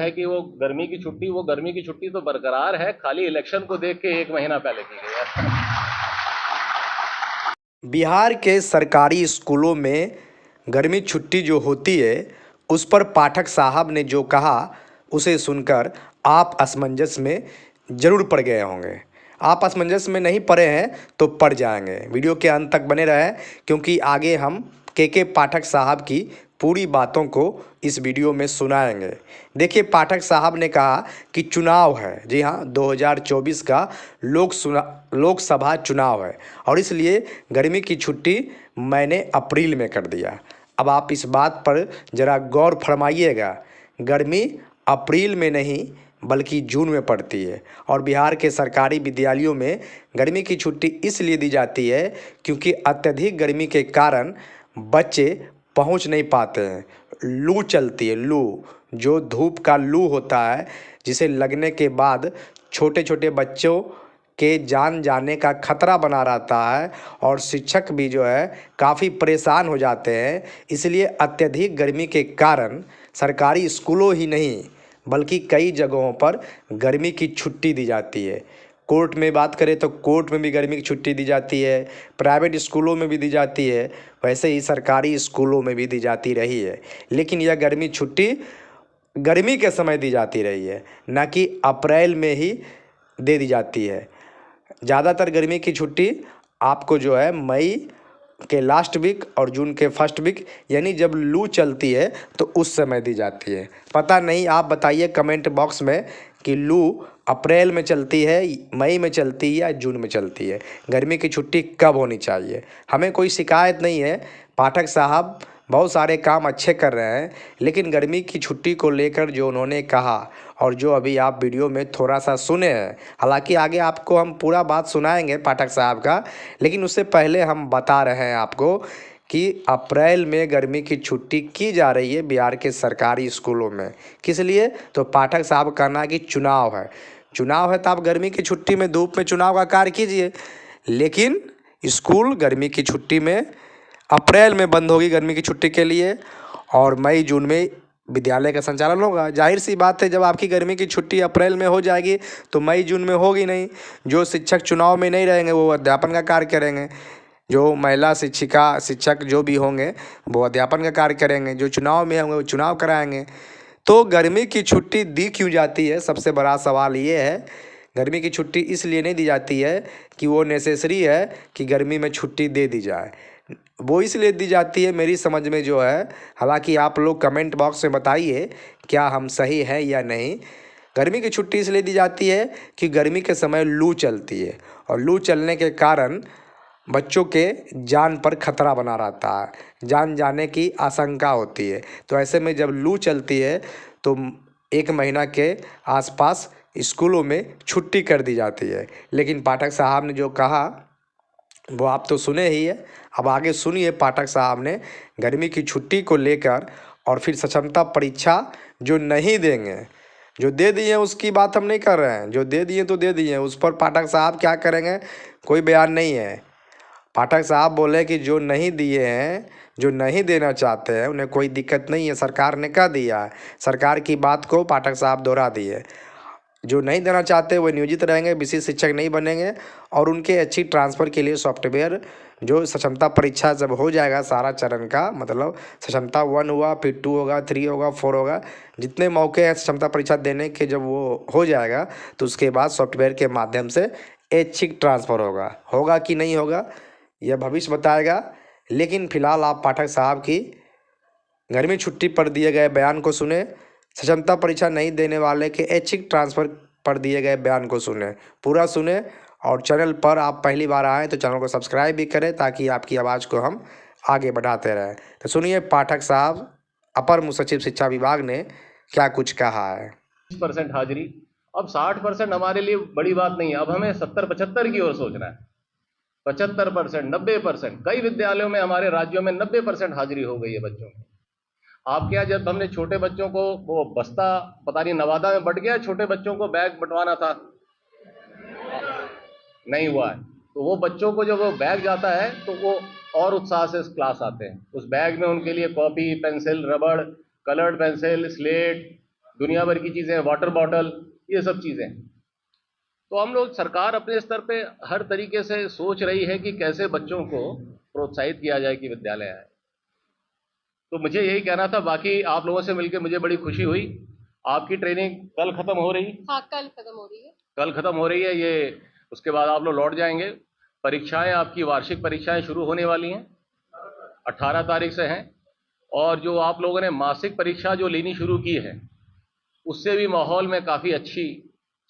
है कि वो गर्मी की छुट्टी तो बरकरार है, खाली इलेक्शन को देख के 1 महीना पहले की गई है। बिहार के सरकारी स्कूलों में गर्मी छुट्टी जो होती है उस पर पाठक साहब ने जो कहा उसे सुनकर आप असमंजस में ज़रूर पड़ गए होंगे। आप असमंजस में नहीं पड़े हैं तो पड़ जाएंगे। वीडियो के अंत तक बने रहें क्योंकि आगे हम के पाठक साहब की पूरी बातों को इस वीडियो में सुनाएंगे। देखिए, पाठक साहब ने कहा कि चुनाव है, जी हाँ, 2024 का लोकसभा चुनाव है और इसलिए गर्मी की छुट्टी मैंने अप्रैल में कर दिया। अब आप इस बात पर ज़रा गौर फरमाइएगा। गर्मी अप्रैल में नहीं बल्कि जून में पड़ती है और बिहार के सरकारी विद्यालयों में गर्मी की छुट्टी इसलिए दी जाती है क्योंकि अत्यधिक गर्मी के कारण बच्चे पहुंच नहीं पाते हैं। लू चलती है, लू, जो धूप का लू होता है जिसे लगने के बाद छोटे छोटे बच्चों के जान जाने का खतरा बना रहता है और शिक्षक भी जो है काफ़ी परेशान हो जाते हैं। इसलिए अत्यधिक गर्मी के कारण सरकारी स्कूलों ही नहीं बल्कि कई जगहों पर गर्मी की छुट्टी दी जाती है। कोर्ट में बात करें तो कोर्ट में भी गर्मी की छुट्टी दी जाती है, प्राइवेट स्कूलों में भी दी जाती है, वैसे ही सरकारी स्कूलों में भी दी जाती रही है। लेकिन यह गर्मी छुट्टी गर्मी के समय दी जाती रही है, न कि अप्रैल में ही दे दी जाती है। ज़्यादातर गर्मी की छुट्टी आपको जो है मई के लास्ट वीक और जून के फर्स्ट वीक यानी जब लू चलती है तो उस समय दी जाती है। पता नहीं, आप बताइए कमेंट बॉक्स में कि लू अप्रैल में चलती है, मई में चलती है या जून में चलती है। गर्मी की छुट्टी कब होनी चाहिए? हमें कोई शिकायत नहीं है। पाठक साहब बहुत सारे काम अच्छे कर रहे हैं, लेकिन गर्मी की छुट्टी को लेकर जो उन्होंने कहा और जो अभी आप वीडियो में थोड़ा सा सुने हैं, हालांकि आगे आपको हम पूरा बात सुनाएंगे पाठक साहब का, लेकिन उससे पहले हम बता रहे हैं आपको कि अप्रैल में गर्मी की छुट्टी की जा रही है बिहार के सरकारी स्कूलों में। किस लिए? तो पाठक साहब का कहना है कि चुनाव है। चुनाव है तो आप गर्मी की छुट्टी में धूप में चुनाव का कार्य कीजिए, लेकिन स्कूल गर्मी की छुट्टी में अप्रैल में बंद होगी गर्मी की छुट्टी के लिए और मई जून में विद्यालय का संचालन होगा। जाहिर सी बात है, जब आपकी गर्मी की छुट्टी अप्रैल में हो जाएगी तो मई जून में होगी नहीं। जो शिक्षक चुनाव में नहीं रहेंगे वो अध्यापन का कार्य करेंगे, जो महिला शिक्षिका शिक्षक जो भी होंगे वो अध्यापन का कार्य करेंगे, जो चुनाव में होंगे वो चुनाव कराएंगे। तो गर्मी की छुट्टी दी क्यों जाती है? सबसे बड़ा सवाल ये है। गर्मी की छुट्टी इसलिए नहीं दी जाती है कि वो नेसेसरी है कि गर्मी में छुट्टी दे दी जाए। वो इसलिए दी जाती है मेरी समझ में जो है, हालांकि आप लोग कमेंट बॉक्स में बताइए क्या हम सही है या नहीं। गर्मी की छुट्टी इसलिए दी जाती है कि गर्मी के समय लू चलती है और लू चलने के कारण बच्चों के जान पर खतरा बना रहता है, जान जाने की आशंका होती है। तो ऐसे में जब लू चलती है तो 1 महीना के आसपास स्कूलों में छुट्टी कर दी जाती है। लेकिन पाठक साहब ने जो कहा वो आप तो सुने ही है। अब आगे सुनिए पाठक साहब ने गर्मी की छुट्टी को लेकर और फिर सक्षमता परीक्षा जो नहीं देंगे, जो दे दिए उसकी बात हम नहीं कर रहे हैं, जो दे दिए तो दे दिए, उस पर पाठक साहब क्या करेंगे कोई बयान नहीं है। पाठक साहब बोले कि जो नहीं दिए हैं, जो नहीं देना चाहते हैं उन्हें कोई दिक्कत नहीं है, सरकार ने कह दिया है। सरकार की बात को पाठक साहब दोहरा दिए। जो नहीं देना चाहते वो नियोजित रहेंगे, विशेष शिक्षक नहीं बनेंगे और उनके अच्छी ट्रांसफ़र के लिए सॉफ्टवेयर जो सक्षमता परीक्षा जब हो जाएगा सारा चरण का, मतलब सक्षमता 1 हुआ, फिर 2 होगा, 3 होगा, 4 होगा, जितने मौके हैं सक्षमता परीक्षा देने के, जब वो हो जाएगा तो उसके बाद सॉफ्टवेयर के माध्यम से ऐच्छिक ट्रांसफ़र होगा कि नहीं होगा यह भविष्य बताएगा। लेकिन फिलहाल आप पाठक साहब की गर्मी छुट्टी पर दिए गए बयान को सुने, सक्षमता परीक्षा नहीं देने वाले के ऐच्छिक ट्रांसफ़र पर दिए गए बयान को सुने, पूरा सुने। और चैनल पर आप पहली बार आएँ तो चैनल को सब्सक्राइब भी करें ताकि आपकी आवाज़ को हम आगे बढ़ाते रहें। तो सुनिए पाठक साहब, अपर मुख्य सचिव शिक्षा विभाग ने क्या कुछ कहा है। 20% हाजिरी, अब 60% हमारे लिए बड़ी बात नहीं है, अब हमें 70-75 की ओर सोचना है। 75%, 90%, कई विद्यालयों में हमारे राज्यों में 90% हाजिरी हो गई है बच्चों की। आपके यहाँ जब हमने छोटे बच्चों को वो बस्ता, पता नहीं नवादा में बंट गया, छोटे बच्चों को बैग बंटवाना था, नहीं हुआ है। तो वो बच्चों को जब वो बैग जाता है तो वो और उत्साह से क्लास आते हैं। उस बैग में उनके लिए कॉपी, पेंसिल, रबड़, कलर्ड पेंसिल, स्लेट, दुनिया भर की चीज़ें, वाटर बॉटल, ये सब चीज़ें। तो हम लोग, सरकार अपने स्तर पे हर तरीके से सोच रही है कि कैसे बच्चों को प्रोत्साहित किया जाए कि विद्यालय आए। तो मुझे यही कहना था। बाकी आप लोगों से मिलकर मुझे बड़ी खुशी हुई। आपकी ट्रेनिंग कल खत्म हो रही? हाँ, कल खत्म हो रही है। कल खत्म हो रही है ये, उसके बाद आप लोग लौट जाएंगे। परीक्षाएं, आपकी वार्षिक परीक्षाएं शुरू होने वाली हैं, 18 तारीख से हैं। और जो आप लोगों ने मासिक परीक्षा जो लेनी शुरू की है, उससे भी माहौल में काफ़ी अच्छी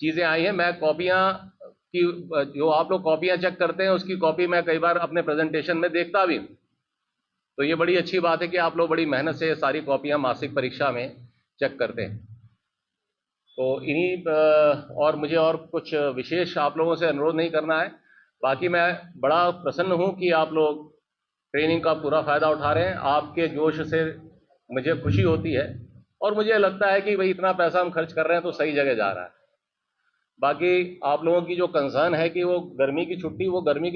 चीज़ें आई हैं। मैं कॉपियाँ की, जो आप लोग कॉपियाँ चेक करते हैं, उसकी कॉपी मैं कई बार अपने प्रेजेंटेशन में देखता भी हूँ। तो ये बड़ी अच्छी बात है कि आप लोग बड़ी मेहनत से सारी कॉपियाँ मासिक परीक्षा में चेक करते हैं। तो इन्हीं और मुझे और कुछ विशेष आप लोगों से अनुरोध नहीं करना है। बाकी मैं बड़ा प्रसन्न हूँ कि आप लोग ट्रेनिंग का पूरा फ़ायदा उठा रहे हैं। आपके जोश से मुझे खुशी होती है और मुझे लगता है कि भाई इतना पैसा हम खर्च कर रहे हैं तो सही जगह जा रहा है। बाकी आप लोगों की जो कंसर्न है कि वो गर्मी की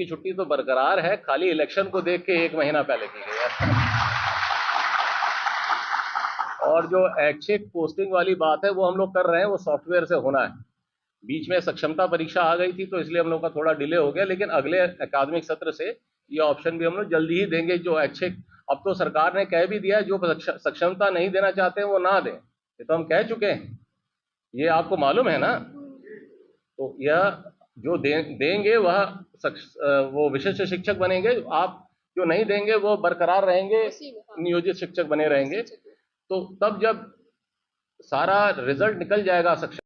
छुट्टी तो बरकरार है, खाली इलेक्शन को देख के 1 महीना पहले की गई है। और जो ऐच्छिक पोस्टिंग वाली बात है वो हम लोग कर रहे हैं, वो सॉफ्टवेयर से होना है। बीच में सक्षमता परीक्षा आ गई थी तो इसलिए हम लोग का थोड़ा डिले हो गया, लेकिन अगले अकादमिक सत्र से ये ऑप्शन भी हम लोग जल्दी ही देंगे। जो ऐच्छिक, अब तो सरकार ने कह भी दिया है, जो सक्षमता नहीं देना चाहते हैं वो ना दें, ये तो हम कह चुके हैं, ये आपको मालूम है ना। तो यह जो देंगे वह वो विशिष्ट शिक्षक बनेंगे। आप जो नहीं देंगे वो बरकरार रहेंगे, नियोजित शिक्षक बने रहेंगे। तो तब जब सारा रिजल्ट निकल जाएगा